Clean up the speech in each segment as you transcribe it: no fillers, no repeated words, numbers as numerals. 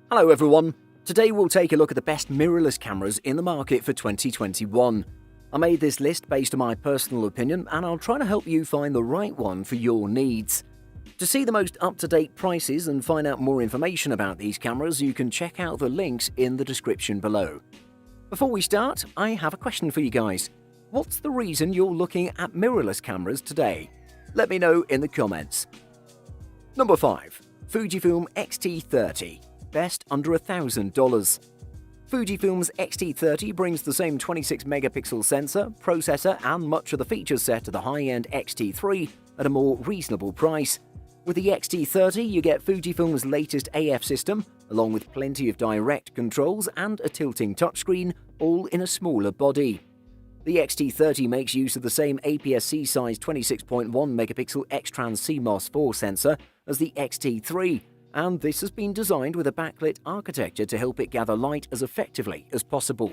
Hello everyone, today we'll take a look at the best mirrorless cameras in the market for 2021. I made this list based on my personal opinion and I'll try to help you find the right one for your needs. To see the most up-to-date prices and find out more information about these cameras, you can check out the links in the description below. Before we start, I have a question for you guys. What's the reason you're looking at mirrorless cameras today? Let me know in the comments. Number 5. Fujifilm X-T30. Best under $1,000. Fujifilm's X-T30 brings the same 26-megapixel sensor, processor and much of the feature set of the high-end X-T3 at a more reasonable price. With the X-T30, you get Fujifilm's latest AF system, along with plenty of direct controls and a tilting touchscreen, all in a smaller body. The X-T30 makes use of the same APS-C size 26.1-megapixel X-Trans CMOS 4 sensor as the X-T3, and this has been designed with a backlit architecture to help it gather light as effectively as possible.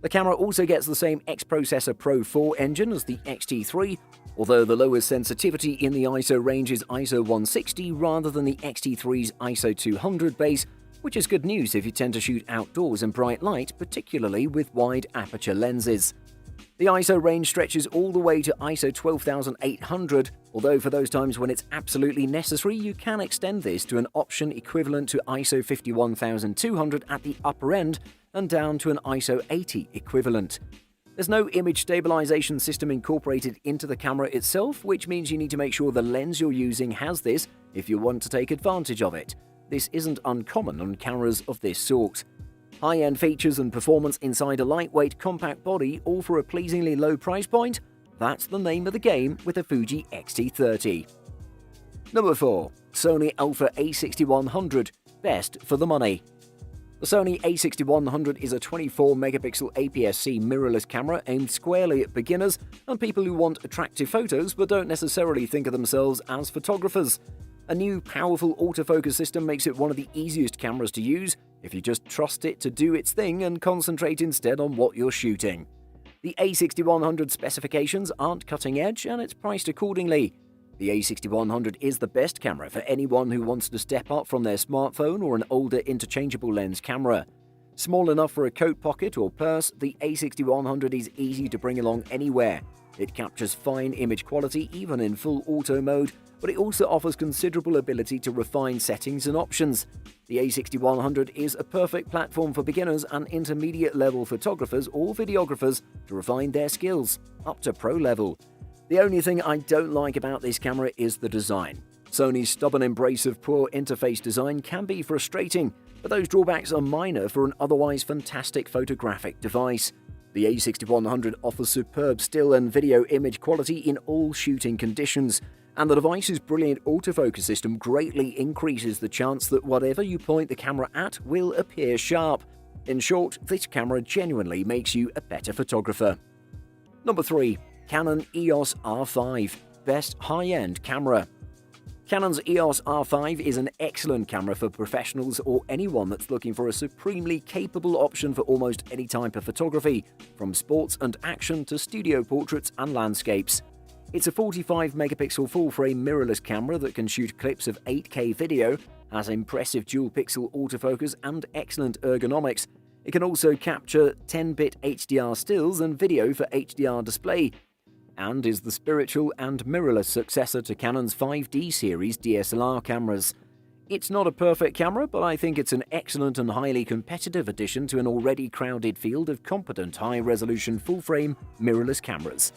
The camera also gets the same X-Processor Pro 4 engine as the X-T3, although the lowest sensitivity in the ISO range is ISO 160 rather than the X-T3's ISO 200 base, which is good news if you tend to shoot outdoors in bright light, particularly with wide aperture lenses. The ISO range stretches all the way to ISO 12800, although for those times when it's absolutely necessary, you can extend this to an option equivalent to ISO 51200 at the upper end and down to an ISO 80 equivalent. There's no image stabilization system incorporated into the camera itself, which means you need to make sure the lens you're using has this if you want to take advantage of it. This isn't uncommon on cameras of this sort. High-end features and performance inside a lightweight, compact body, all for a pleasingly low price point? That's the name of the game with the Fuji X-T30. Number 4. Sony Alpha A6100. Best for the money. The Sony A6100 is a 24-megapixel APS-C mirrorless camera aimed squarely at beginners and people who want attractive photos but don't necessarily think of themselves as photographers. A new, powerful autofocus system makes it one of the easiest cameras to use if you just trust it to do its thing and concentrate instead on what you're shooting. The A6100 specifications aren't cutting edge and it's priced accordingly. The A6100 is the best camera for anyone who wants to step up from their smartphone or an older interchangeable lens camera. Small enough for a coat pocket or purse, the A6100 is easy to bring along anywhere. It captures fine image quality even in full auto mode, but it also offers considerable ability to refine settings and options. The A6100 is a perfect platform for beginners and intermediate-level photographers or videographers to refine their skills, up to pro level. The only thing I don't like about this camera is the design. Sony's stubborn embrace of poor interface design can be frustrating, but those drawbacks are minor for an otherwise fantastic photographic device. The A6100 offers superb still and video image quality in all shooting conditions, and the device's brilliant autofocus system greatly increases the chance that whatever you point the camera at will appear sharp. In short, this camera genuinely makes you a better photographer. Number 3. Canon EOS R5. Best high-end camera. Canon's EOS R5 is an excellent camera for professionals or anyone that's looking for a supremely capable option for almost any type of photography, from sports and action to studio portraits and landscapes. It's a 45-megapixel full-frame mirrorless camera that can shoot clips of 8K video, has impressive dual-pixel autofocus and excellent ergonomics. It can also capture 10-bit HDR stills and video for HDR display, and is the spiritual and mirrorless successor to Canon's 5D series DSLR cameras. It's not a perfect camera, but I think it's an excellent and highly competitive addition to an already crowded field of competent high-resolution full-frame mirrorless cameras.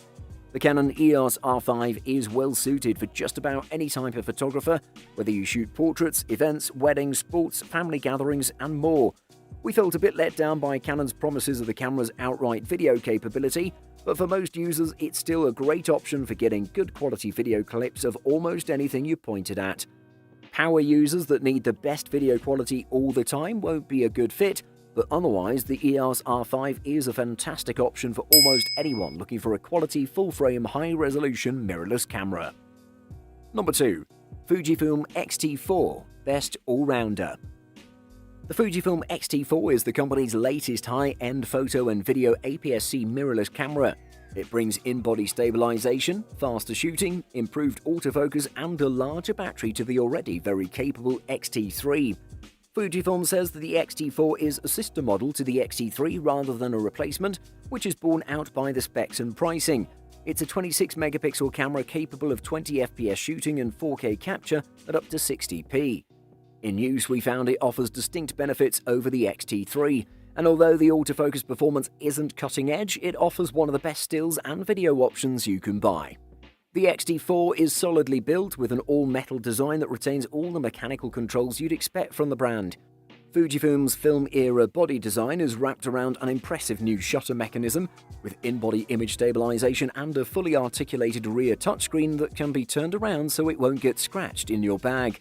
The Canon EOS R5 is well suited for just about any type of photographer, whether you shoot portraits, events, weddings, sports, family gatherings, and more. We felt a bit let down by Canon's promises of the camera's outright video capability, but for most users it's still a great option for getting good quality video clips of almost anything you pointed at. Power users that need the best video quality all the time won't be a good fit, but otherwise the EOS R5 is a fantastic option for almost anyone looking for a quality full-frame high-resolution mirrorless camera. Number 2. Fujifilm X-T4. Best all-rounder. The Fujifilm X-T4 is the company's latest high-end photo and video APS-C mirrorless camera. It brings in-body stabilization, faster shooting, improved autofocus, and a larger battery to the already very capable X-T3. Fujifilm says that the X-T4 is a sister model to the X-T3 rather than a replacement, which is borne out by the specs and pricing. It's a 26-megapixel camera capable of 20 FPS shooting and 4K capture at up to 60p. In use, we found it offers distinct benefits over the X-T3, and although the autofocus performance isn't cutting edge, it offers one of the best stills and video options you can buy. The X-T4 is solidly built with an all-metal design that retains all the mechanical controls you'd expect from the brand. Fujifilm's film-era body design is wrapped around an impressive new shutter mechanism, with in-body image stabilization and a fully articulated rear touchscreen that can be turned around so it won't get scratched in your bag.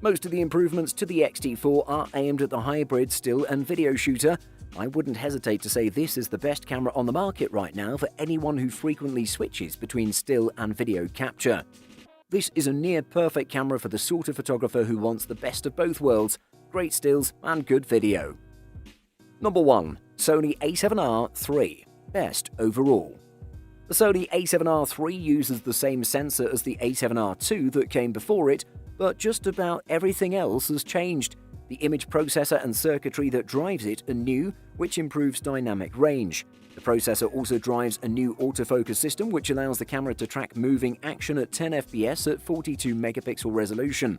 Most of the improvements to the X-T4 are aimed at the hybrid still and video shooter. I wouldn't hesitate to say this is the best camera on the market right now for anyone who frequently switches between still and video capture. This is a near-perfect camera for the sort of photographer who wants the best of both worlds, great stills and good video. Number 1. Sony a7R III. Best overall. The Sony a7R III uses the same sensor as the a7R II that came before it, but just about everything else has changed. The image processor and circuitry that drives it are new, which improves dynamic range. The processor also drives a new autofocus system which allows the camera to track moving action at 10 FPS at 42 megapixel resolution.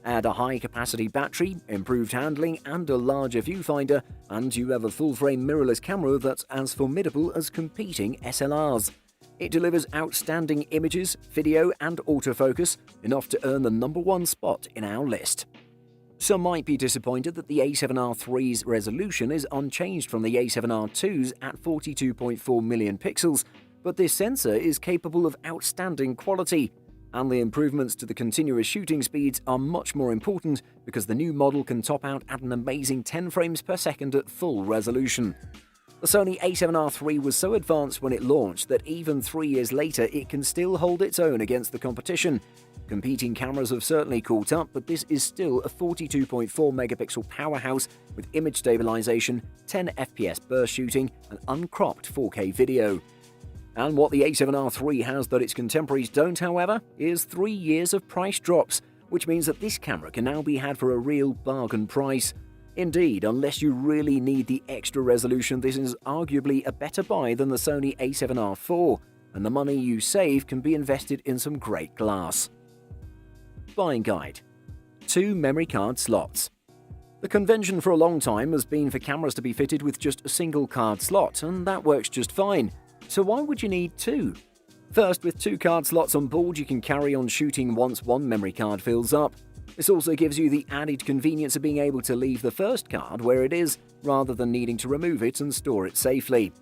Add a high-capacity battery, improved handling, and a larger viewfinder, and you have a full-frame mirrorless camera that's as formidable as competing SLRs. It delivers outstanding images, video, and autofocus, enough to earn the number 1 spot in our list. Some might be disappointed that the a7R III's resolution is unchanged from the a7R II's at 42.4 million pixels, but this sensor is capable of outstanding quality, and the improvements to the continuous shooting speeds are much more important because the new model can top out at an amazing 10 frames per second at full resolution. The Sony a7R III was so advanced when it launched that even 3 years later it can still hold its own against the competition. Competing cameras have certainly caught up, but this is still a 42.4 megapixel powerhouse with image stabilization, 10 FPS burst shooting, and uncropped 4K video. And what the a7R III has that its contemporaries don't, however, is 3 years of price drops, which means that this camera can now be had for a real bargain price. Indeed, unless you really need the extra resolution, this is arguably a better buy than the Sony a7R IV, and the money you save can be invested in some great glass. Buying guide. 2 memory card slots. The convention for a long time has been for cameras to be fitted with just a single card slot, and that works just fine. So why would you need 2? First, with 2 card slots on board, you can carry on shooting once one memory card fills up. This also gives you the added convenience of being able to leave the first card where it is, rather than needing to remove it and store it safely.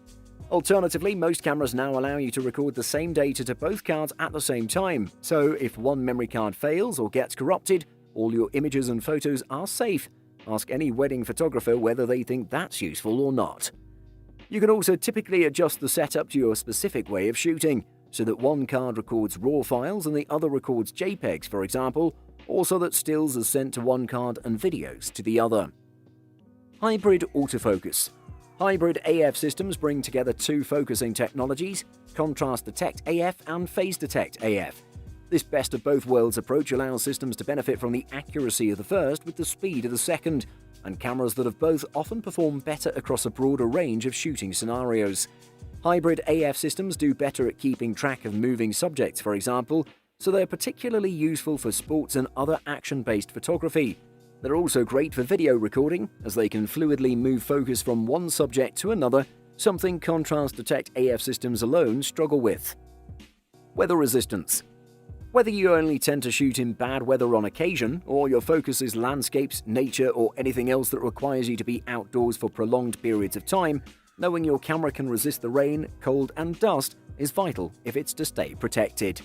Alternatively, most cameras now allow you to record the same data to both cards at the same time, so if one memory card fails or gets corrupted, all your images and photos are safe. Ask any wedding photographer whether they think that's useful or not. You can also typically adjust the setup to your specific way of shooting, so that one card records RAW files and the other records JPEGs, for example, or so that stills are sent to one card and videos to the other. Hybrid autofocus. Hybrid AF systems bring together 2 focusing technologies, Contrast Detect AF and Phase Detect AF. This best of both worlds approach allows systems to benefit from the accuracy of the first with the speed of the second, and cameras that have both often perform better across a broader range of shooting scenarios. Hybrid AF systems do better at keeping track of moving subjects, for example, so they're particularly useful for sports and other action-based photography. They're also great for video recording, as they can fluidly move focus from one subject to another, something Contrast Detect AF systems alone struggle with. Weather resistance. Whether you only tend to shoot in bad weather on occasion, or your focus is landscapes, nature, or anything else that requires you to be outdoors for prolonged periods of time, knowing your camera can resist the rain, cold, and dust is vital if it's to stay protected.